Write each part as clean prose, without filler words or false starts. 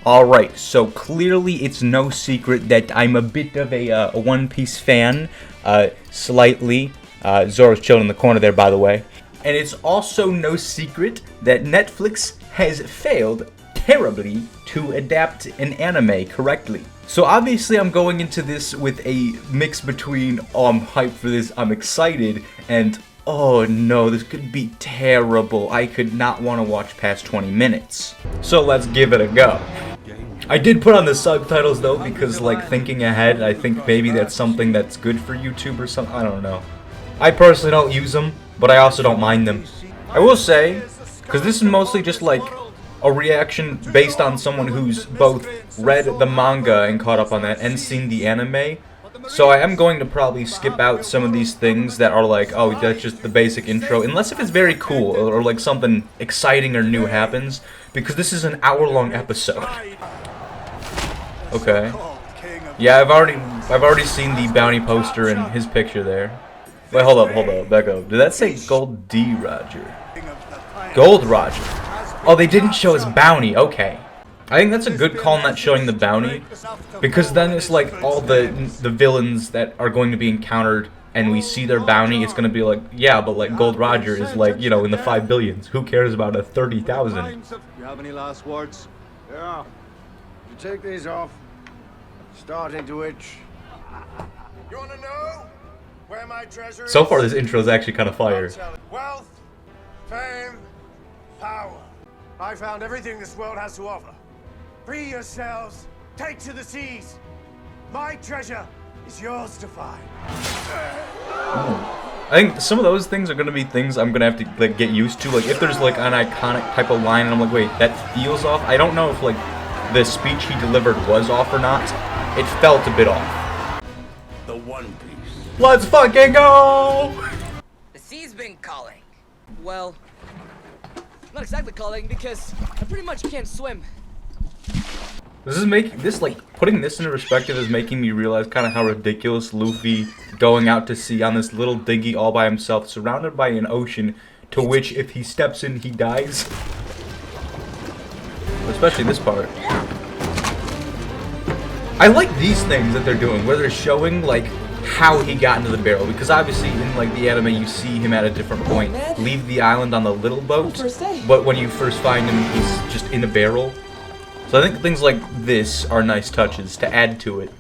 Alright, so clearly it's no secret that I'm a bit of a One Piece fan, slightly. Zoro's chilling in the corner there, by the way. And it's also no secret that Netflix has failed terribly to adapt an anime correctly. So obviously I'm going into this with a mix between, oh, I'm hyped for this, I'm excited, and oh no, this could be terrible. I could not want to watch past 20 minutes. So let's give it a go. I did put on the subtitles though, because like thinking ahead, I think maybe that's something that's good for YouTube or something, I don't know. I personally don't use them, but I also don't mind them. I will say, because this is mostly just like a reaction based on someone who's both read the manga and caught up on that and seen the anime. So I am going to probably skip out some of these things that are like, oh, that's just the basic intro, unless if it's very cool or like something exciting or new happens, because this is an hour-long episode. Okay. Yeah, I've already seen the bounty poster and his picture there. Wait, hold up, back up. Did that say Gold D Roger? Gold Roger. Oh, they didn't show his bounty. Okay. I think that's a good call not showing the bounty, because then it's like all the villains that are going to be encountered and we see their bounty, it's going to be like, yeah, but like Gold Roger is like, you know, in the 5 billions. Who cares about a 30,000? You have any last words? Yeah. You take these off. Starting to itch. You want to know where my treasure is? So far this intro is actually kind of fire. Wealth, fame, power. I found everything this world has to offer. Free yourselves, take to the seas. My treasure is yours to find. I think some of those things are gonna be things I'm gonna have to like get used to. Like if there's like an iconic type of line and I'm like, wait, that feels off. I don't know if like the speech he delivered was off or not. It felt a bit off. The One Piece. Let's fucking go! The sea's been calling. Well, not exactly calling because I pretty much can't swim. This is making this like putting this into perspective is making me realize kind of how ridiculous Luffy going out to sea on this little dinghy all by himself, surrounded by an ocean to which if he steps in he dies. Especially this part. I like these things that they're doing where they're showing like how he got into the barrel, because obviously in like the anime you see him at a different point leave the island on the little boat, but when you first find him he's just in a barrel. So I think things like this are nice touches to add to it.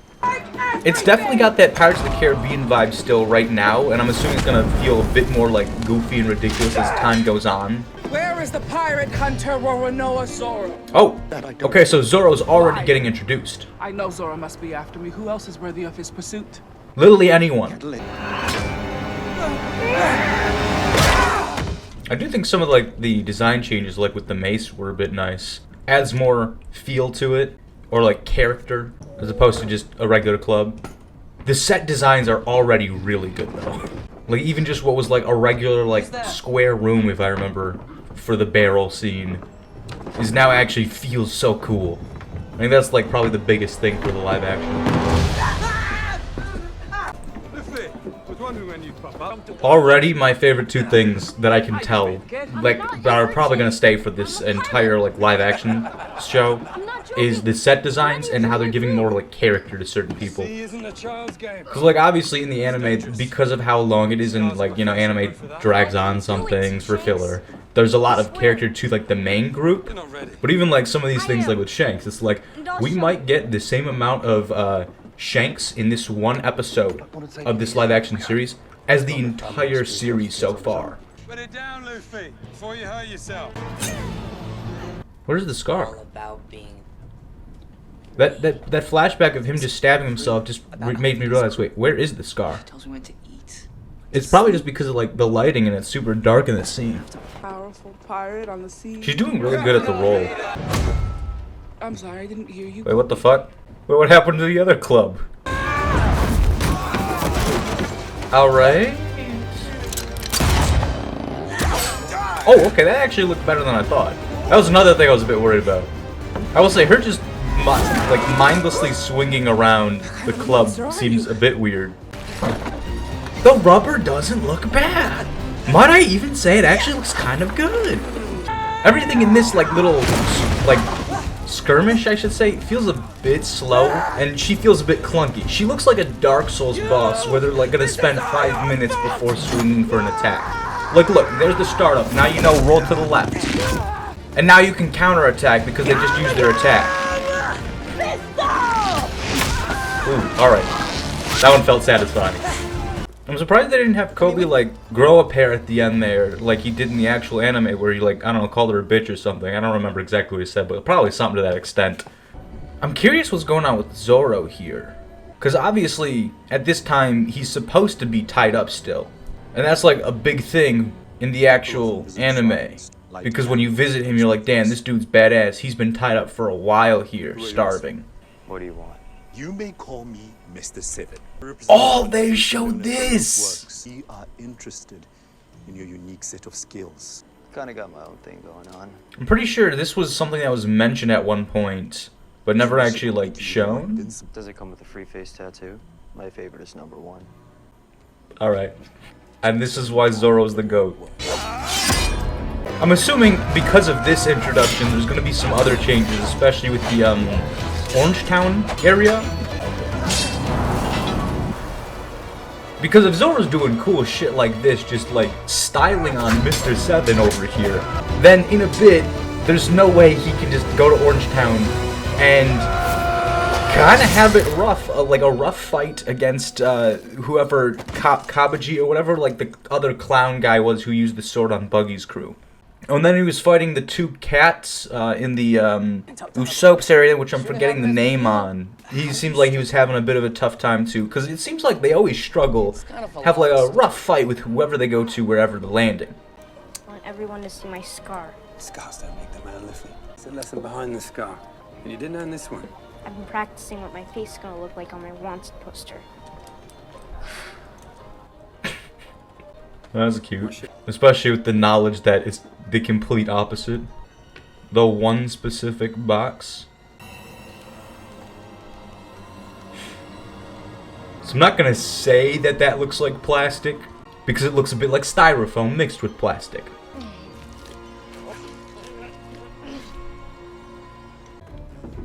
It's definitely got that Pirates of the Caribbean vibe still right now, and I'm assuming it's gonna feel a bit more like goofy and ridiculous as time goes on. Where is the pirate hunter Roronoa Zoro? Oh, okay, so Zoro's already getting introduced. I know Zoro must be after me. Who else is worthy of his pursuit? Literally anyone. I do think some of like the design changes, like with the mace, were a bit nice. Adds more feel to it, or like character, as opposed to just a regular club. The set designs are already really good though. Like even just what was like a regular like square room, if I remember, for the barrel scene, is now actually feels so cool. I think that's like probably the biggest thing for the live action. Already my favorite two things that I can tell, like, that are probably gonna stay for this entire like live action show, is the set designs and how they're giving more like character to certain people. Because like obviously in the anime, because of how long it is and like, you know, anime drags on some things for filler, there's a lot of character to like the main group. But even like some of these things like with Shanks, it's like we might get the same amount of Shanks in this one episode of this live action series as the entire series so far. Put it down, Luffy, before you hurt yourself. Where's the scar? All about being That flashback of him just stabbing himself just made me realize, wait, where is the scar? tells me when to eat. It's probably just because of like the lighting and it's super dark in the scene. Powerful pirate on the sea. She's doing really good at the role. I'm sorry, I didn't hear you. Wait, what the fuck? Wait, what happened to the other club? Alright. Oh, okay, that actually looked better than I thought. That was another thing I was a bit worried about. I will say, her just like mindlessly swinging around the club seems a bit weird. The rubber doesn't look bad. Might I even say it actually looks kind of good. Everything in this like little like skirmish, I should say, feels a bit slow, and she feels a bit clunky. She looks like a Dark Souls boss where they're like gonna spend 5 minutes before swinging for an attack. Like, look, there's the startup. Now you know, roll to the left. And now you can counterattack because they just used their attack. Ooh, alright. That one felt satisfying. I'm surprised they didn't have Koby, like, grow a pair at the end there, like he did in the actual anime, where he, like, I don't know, called her a bitch or something. I don't remember exactly what he said, but probably something to that extent. I'm curious what's going on with Zoro here. Because obviously, at this time, he's supposed to be tied up still. And that's, like, a big thing in the actual anime. Because when you visit him, you're like, damn, this dude's badass. He's been tied up for a while here, starving. What do you want? You may call me Mr. Seven. Oh, they showed this! We are interested in your unique set of skills. Kinda got my own thing going on. I'm pretty sure this was something that was mentioned at one point, but never actually, like, shown. Does it come with a free face tattoo? My favorite is #1. Alright. And this is why Zoro's the GOAT. I'm assuming because of this introduction, there's gonna be some other changes, especially with the, Orangetown area. Because if Zoro's doing cool shit like this, just like styling on Mr. Seven over here, then in a bit, there's no way he can just go to Orangetown and kind of have it rough, like a rough fight against whoever, Kabaji or whatever, like the other clown guy was who used the sword on Buggy's crew. Oh, and then he was fighting the two cats in the Usopp's area, which I'm forgetting the name on. He seems like he was having a bit of a tough time too, because it seems like they always struggle, have like a rough fight with whoever they go to, wherever they're landing. I want everyone to see my scar. Scars don't make the man, Luffy. It's a lesson behind the scar, and you didn't earn this one. I've been practicing what my face is gonna look like on my wanted poster. That's cute. Especially with the knowledge that it's the complete opposite. The one specific box. So I'm not gonna say that that looks like plastic, because it looks a bit like styrofoam mixed with plastic.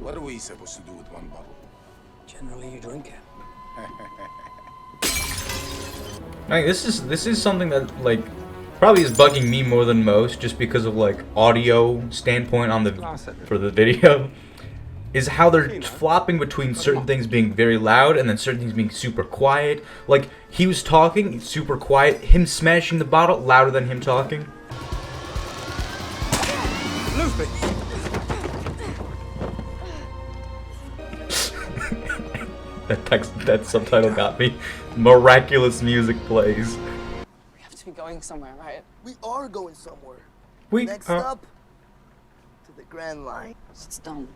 What are we supposed to do with one bottle? Generally, you drink it. I mean, this is something that like probably is bugging me more than most, just because of like audio standpoint on the for the video, is how they're flopping between certain things being very loud and then certain things being super quiet. Like he was talking super quiet, him smashing the bottle louder than him talking. Luffy! That subtitle got me. Miraculous music plays. We have to be going somewhere, right? We are going somewhere. We Next up, to the Grand Line. It's done.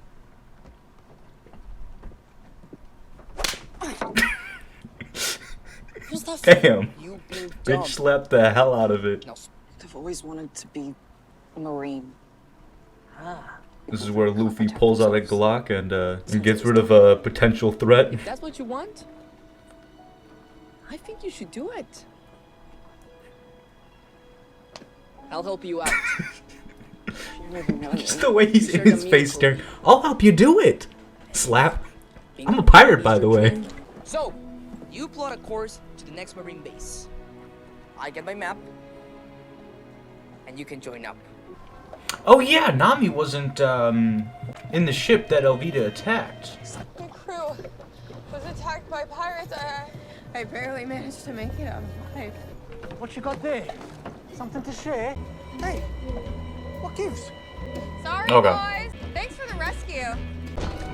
Who's that? Damn. You being dumb. Bitch slapped the hell out of it. I've always wanted to be a Marine. This is where Luffy pulls out a Glock and gets rid of a potential threat. If that's what you want, I think you should do it. I'll help you out. Just the way he's in his face staring. I'll help you do it. Slap. I'm a pirate, by the way. So, you plot a course to the next Marine base. I get my map, and you can join up. Oh yeah, Nami wasn't in the ship that Elvita attacked. My crew was attacked by pirates. I barely managed to make it out alive. What you got there? Something to share? Hey, what gives? Sorry, Okay. boys. Thanks for the rescue.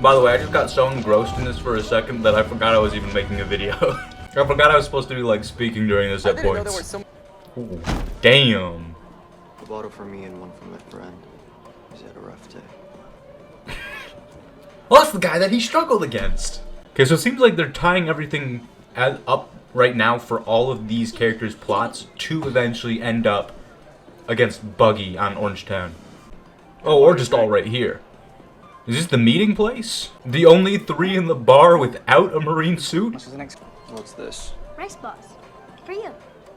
By the way, I just got so engrossed in this for a second that I forgot I was even making a video. I forgot I was supposed to be like speaking during this at points. Ooh, damn. A bottle for me and one for my friend. He's had a rough day. Well, that's the guy that he struggled against. Okay, so it seems like they're tying everything up right now for all of these characters' plots to eventually end up against Buggy on Orangetown. Oh, or just all right here. Is this the meeting place? The only 3 in the bar without a marine suit? What's this? Rice balls. For you.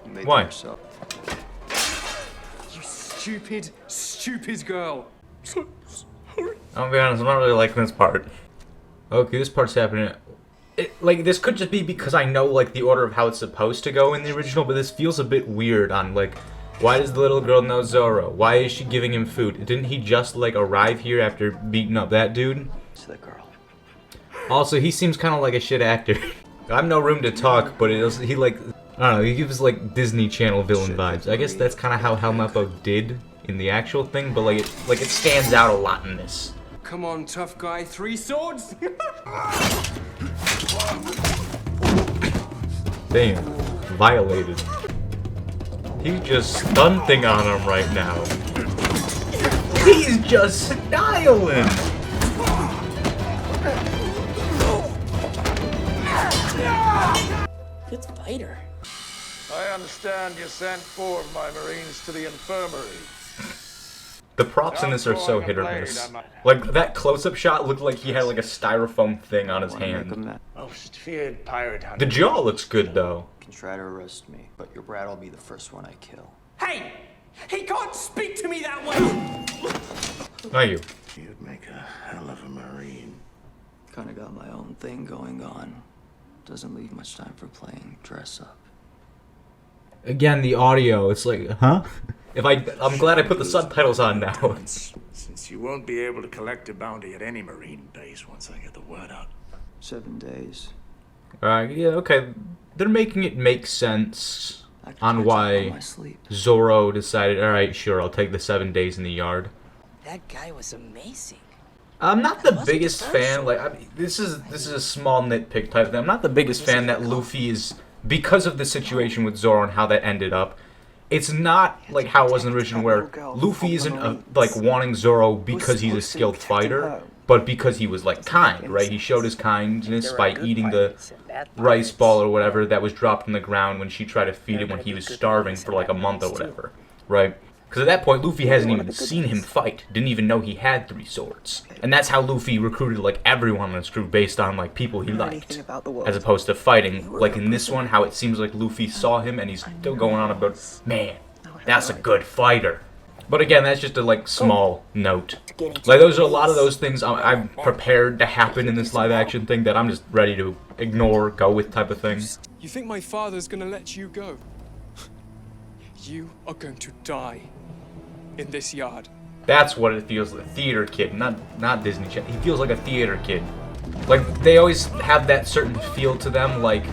You made Why? them yourself. You stupid, stupid girl. I'll be honest, I'm not really liking this part. Okay, this part's happening. Like, this could just be because I know, like, the order of how it's supposed to go in the original, but this feels a bit weird on, like, why does the little girl know Zoro? Why is she giving him food? Didn't he just, like, arrive here after beating up that dude? It's the girl. Also, he seems kind of like a shit actor. I have no room to talk, but he, like, I don't know, he gives, like, Disney Channel villain vibes. I guess that's kind of how Helmeppo did in the actual thing, but, like, it stands out a lot in this. Come on, tough guy. 3 swords? Damn. Violated. He's just stunting on him right now. He's just styling! Good fighter. I understand you sent 4 of my Marines to the infirmary. The props in this are so hit or miss. Like, that close-up shot looked like he had, like, a styrofoam thing on his hand. Most feared pirate hunter. The jaw looks good, though. You can try to arrest me, but your brat will be the first one I kill. Hey! He can't speak to me that way! Not you. You'd make a hell of a Marine. Kinda got my own thing going on. Doesn't leave much time for playing dress up. Again, the audio, it's like, huh? I'm glad I put the subtitles on now. Since you won't be able to collect a bounty at any Marine base once I get the word out. 7 days. Yeah, okay. They're making it make sense on why Zoro decided, alright, sure, I'll take the 7 days in the yard. That guy was amazing. I'm not the biggest fan, like, I mean, this is a small nitpick type thing. I'm not the biggest fan that Luffy is, because of the situation with Zoro and how that ended up, it's not like how it was in the original where Luffy isn't like wanting Zoro because he's a skilled fighter, but because he was like kind, right? He showed his kindness by eating the rice ball or whatever that was dropped on the ground when she tried to feed him when he was starving for like a month or whatever, right? Because at that point, Luffy hasn't even seen him fight, didn't even know he had 3 swords. And that's how Luffy recruited like everyone in his crew based on like people he liked, as opposed to fighting. Like in this one, how it seems like Luffy saw him and he's still going on about, man, that's a good fighter. But again, that's just a like small note. Like those are a lot of those things I'm prepared to happen in this live action thing that I'm just ready to ignore, go with type of thing. You think my father's gonna let you go? You are going to die in this yard. That's what it feels like. Theater kid, not Disney Channel. He feels like a theater kid. Like they always have that certain feel to them, like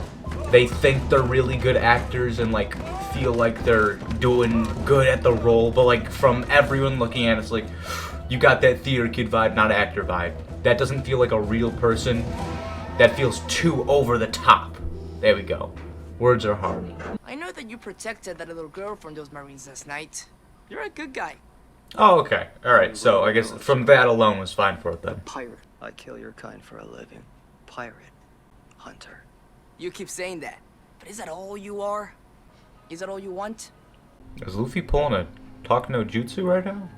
they think they're really good actors and like feel like they're doing good at the role, but like from everyone looking at it, it's like you got that theater kid vibe, not actor vibe. That doesn't feel like a real person. That feels too over the top. There we go. Words are hard. I know that you protected that little girl from those Marines last night. You're a good guy. Oh, okay. Alright, so I guess from that alone was fine for it then. Pirate. I kill your kind for a living. Pirate. Hunter. You keep saying that, but is that all you are? Is that all you want? Is Luffy pulling a talk no jutsu right now?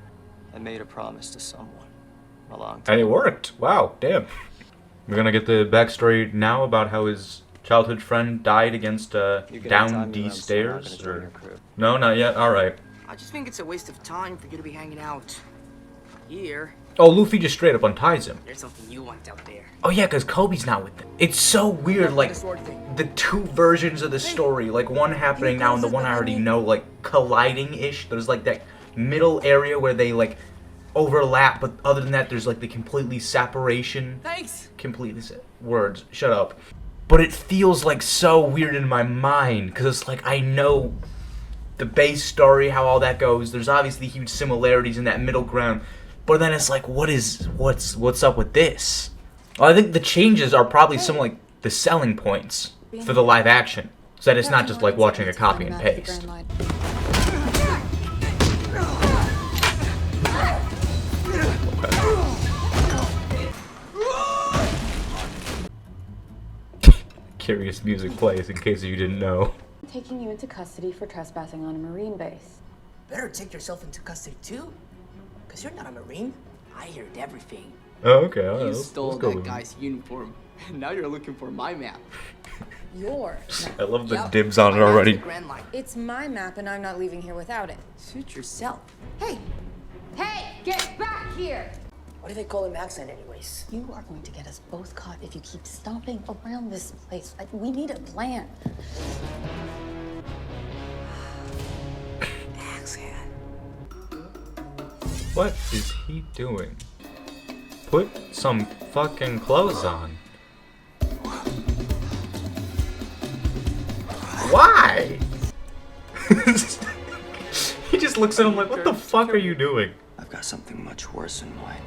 I made a promise to someone a long And time. it worked. Wow, damn. We're gonna get the backstory now about how his childhood friend died against down D stairs? Or... No, not yet. Alright. I just think it's a waste of time for you to be hanging out here. Oh, Luffy just straight up unties him. There's something you want out there. Oh yeah, because Koby's not with them. It's so weird, like, the 2 versions of the story, like one happening now and the one I already know, like, colliding-ish. There's like that middle area where they, like, overlap, but other than that, there's like the completely separation. Thanks! Completely words, shut up. But it feels like so weird in my mind, because it's like, I know the base story, how all that goes. There's obviously huge similarities in that middle ground. But then it's like, what's up with this? Well, I think the changes are probably some like the selling points for the live action, so that it's not just like watching a copy and paste. Curious music plays in case you didn't know. Taking you into custody for trespassing on a Marine base. Better take yourself into custody too, because you're not a Marine. I heard everything. Oh, okay. You stole that guy's uniform, and now you're looking for my map. Yours. I love the dibs on it already. It's my map, and I'm not leaving here without it. Suit yourself. Hey! Hey! Get back here! What do they call him accent anyways? You are going to get us both caught if you keep stomping around this place. We need a plan. Accent. What is he doing? Put some fucking clothes on. Why? He just looks at him like, what the fuck are you doing? I've got something much worse in mind.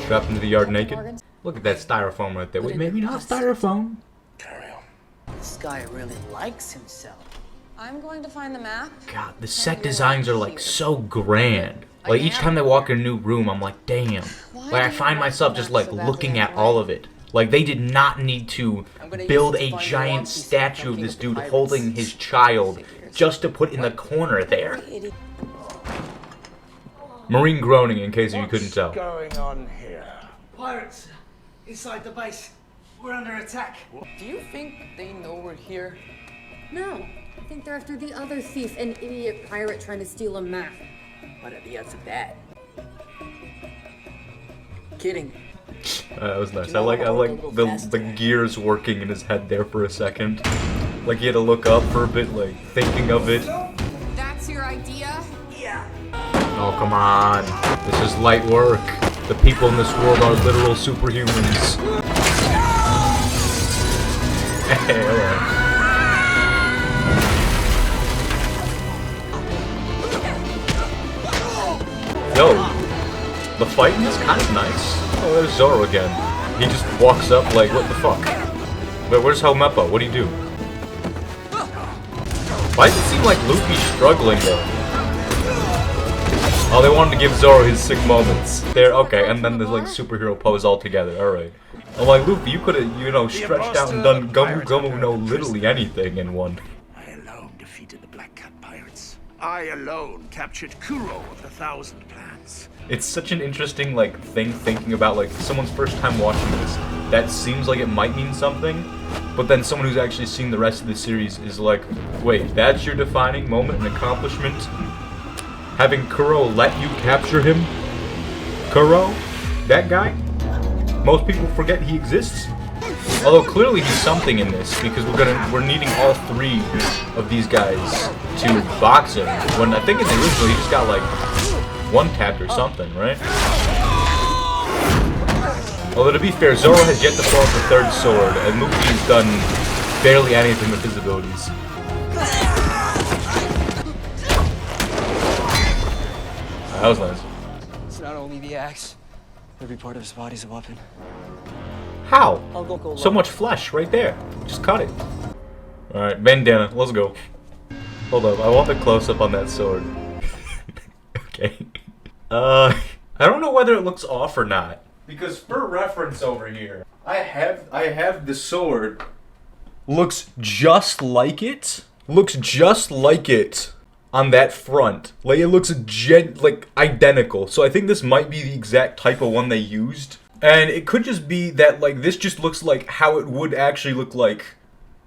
Strapped into the yard naked? Look at that styrofoam right there. Wait, maybe not styrofoam. This guy really likes himself. I'm going to find the map. God, the set designs are like so grand. Like each time they walk in a new room, I'm like, damn. Like I find myself just like looking at all of it. Like they did not need to build a giant statue of this dude holding his child just to put in the corner there. Marine groaning, in case you couldn't tell. What's going on here? Pirates inside the base. We're under attack. Do you think they know we're here? No, I think they're after the other thief, an idiot pirate trying to steal a map. What are the odds of that? Kidding. That was nice. I like the gears working in his head there for a second. Like he had to look up for a bit, like thinking of it. That's your idea? Yeah. Oh come on, this is light work. The people in this world are literal superhumans. Hey, alright. Yo, the fighting is kind of nice. Oh, there's Zoro again. He just walks up like, what the fuck? Wait, where's Helmeppo? What do you do? Why does it seem like Luffy's struggling though? Oh, they wanted to give Zoro his sick moments. There, okay, and then there's like superhero pose all together. Alright. I'm like, Luffy, you could have, you know, stretched out and done Gumu Gumu no literally anything in one. I alone defeated the Black Cat pirates. I alone captured Kuro of the Thousand Planets. It's such an interesting, like, thing thinking about, like, someone's first time watching this. That seems like it might mean something, but then someone who's actually seen the rest of the series is like, wait, that's your defining moment and accomplishment? Having Kuro let you capture him? Kuro? That guy? Most people forget he exists. Although clearly he's something in this, because we're needing all three of these guys to box him. When I think in the original he just got like one tapped or something, right? Although to be fair, Zoro has yet to pull out the third sword, and Luffy's done barely anything with his abilities. That was nice. It's not only the axe. Every part of his body's a weapon. How? I'll go So much flesh right there. Just cut it. Alright, bandana, let's go. Hold up, I want the close-up on that sword. Okay. I don't know whether it looks off or not. Because for reference over here, I have the sword. Looks just like it. Looks just like it on that front. Like it looks like identical. So I think this might be the exact type of one they used. And it could just be that like this just looks like how it would actually look like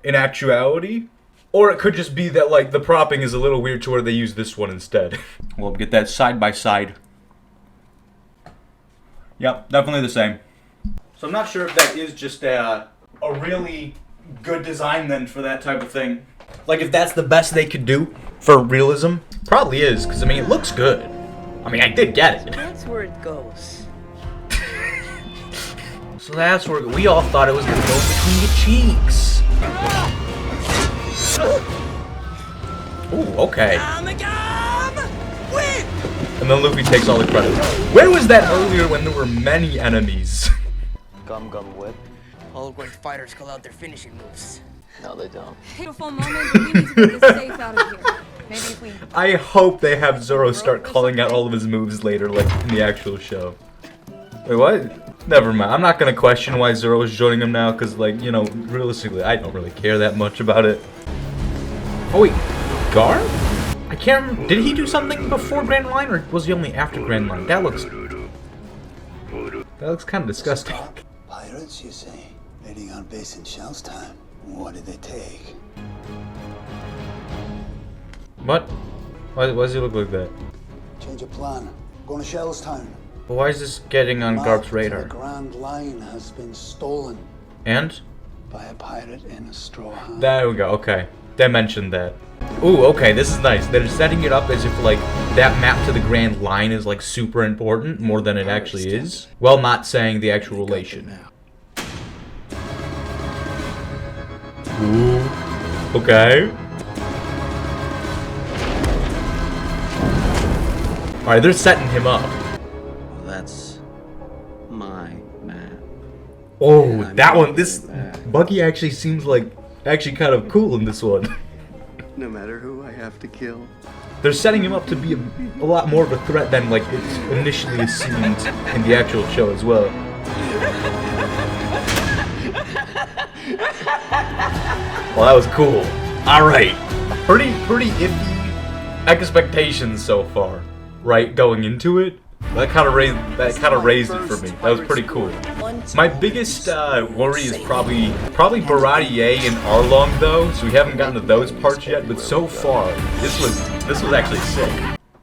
in actuality. Or it could just be that like the propping is a little weird to where they use this one instead. We'll get that side by side. Yep, definitely the same. So I'm not sure if that is just a really good design then for that type of thing. Like if that's the best they could do for realism. Probably is, because I mean it looks good. I mean I did get it. That's where it goes. So that's where we all thought it was gonna go between the cheeks. Ooh, okay. And then Luffy takes all the credit. Where was that earlier when there were many enemies? Gum Gum Whip. All great fighters call out their finishing moves. No, they don't. Beautiful moment, but we need to get this safe out of here. Maybe if we... I hope they have Zoro start calling out all of his moves later, like in the actual show. Wait, what? Never mind. I'm not gonna question why Zoro is joining him now, because, like, you know, realistically, I don't really care that much about it. Oh wait, Gar? I can't remember. Did he do something before Grand Line, or was he only after Grand Line? That looks kind of disgusting. Pirates, you say? Raiding our base in Shell's time. What did they take? What? Why does he look like that? Change of plan. Going to Shell's town. But why is this getting on Garp's radar? The Grand Line has been stolen And? by a pirate in a straw hat. There we go, okay. They mentioned that. Ooh, okay, this is nice. They're setting it up as if, like, that map to the Grand Line is, like, super important, more than it actually is. While not saying the actual relation. Ooh. Okay. Alright, they're setting him up. That's my map. Oh, that one, this... Buggy actually seems like, actually kind of cool in this one. No matter who I have to kill. They're setting him up to be a lot more of a threat than, like, it's initially assumed in the actual show as well. Well, that was cool. Alright. Pretty iffy expectations so far, right, going into it. That kind of raised it for me. That was pretty cool. My biggest worry is probably Baratier and Arlong though, so we haven't gotten to those parts yet. But so far, this was actually sick.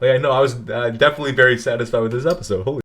Like I know I was definitely very satisfied with this episode. Holy.